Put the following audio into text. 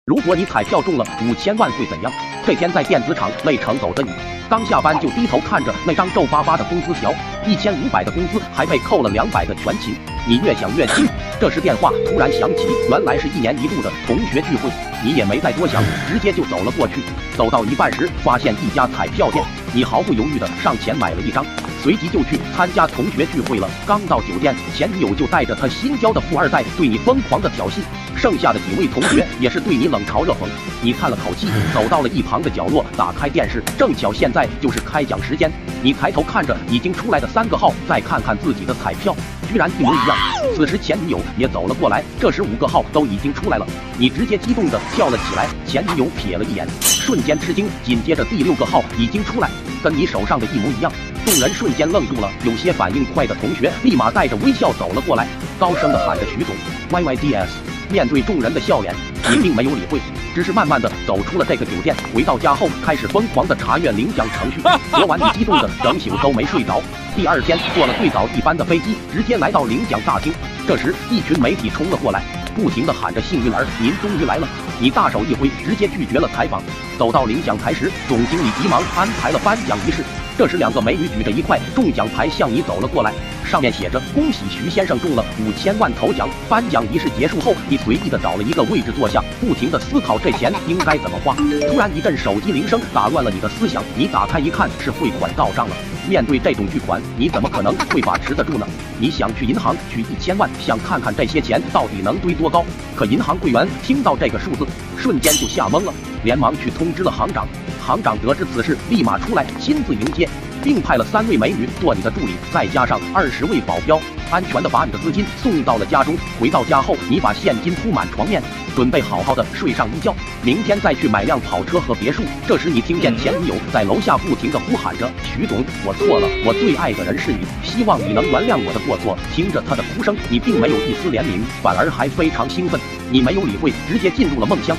如果你彩票中了5000万会怎样？这天在电子厂累成狗的你，刚下班就低头看着那张皱巴巴的工资条，1500的工资还被扣了200的全勤，你越想越气。这时电话突然响起，原来是1年1度的同学聚会，你也没再多想，直接就走了过去。走到一半时，发现一家彩票店，你毫不犹豫的上前买了一张，随即就去参加同学聚会了。刚到酒店，前女友就带着她新交的富二代对你疯狂的挑衅，剩下的几位同学也是对你冷嘲热讽。你叹了口气，走到了一旁的角落，打开电视，正巧现在就是开奖时间。你抬头看着已经出来的3个号，再看看自己的彩票，居然一模一样。此时前女友也走了过来，这时5个号都已经出来了，你直接激动的跳了起来。前女友瞥了一眼，瞬间吃惊，紧接着第6个号已经出来，跟你手上的一模一样。众人瞬间愣住了，有些反应快的同学立马带着微笑走了过来，高声的喊着徐总 YYDS。面对众人的笑脸，你并没有理会，只是慢慢的走出了这个酒店。回到家后，开始疯狂的查阅领奖程序。昨晚你激动的整宿都没睡着，第2天坐了最早一班的飞机，直接来到领奖大厅。这时一群媒体冲了过来，不停的喊着幸运儿，您终于来了。你大手一挥，直接拒绝了采访。走到领奖台时，总经理急忙安排了颁奖仪式。这时2个美女举着一块中奖牌向你走了过来，上面写着恭喜徐先生中了5000万头奖。颁奖仪式结束后，你随意的找了一个位置坐下，不停的思考这钱应该怎么花。突然一阵手机铃声打乱了你的思想，你打开一看是汇款到账了。面对这种巨款，你怎么可能会把持得住呢？你想去银行取1000万，想看看这些钱到底能堆多高。可银行柜员听到这个数字，瞬间就吓懵了，连忙去通知了行长。行长得知此事，立马出来亲自迎接，并派了3位美女做你的助理，再加上20位保镖，安全的把你的资金送到了家中。回到家后，你把现金铺满床面，准备好好的睡上一觉，明天再去买辆跑车和别墅。这时你听见前女友在楼下不停的呼喊着：徐总，我错了，我最爱的人是你，希望你能原谅我的过错。听着她的哭声，你并没有一丝怜悯，反而还非常兴奋。你没有理会，直接进入了梦乡。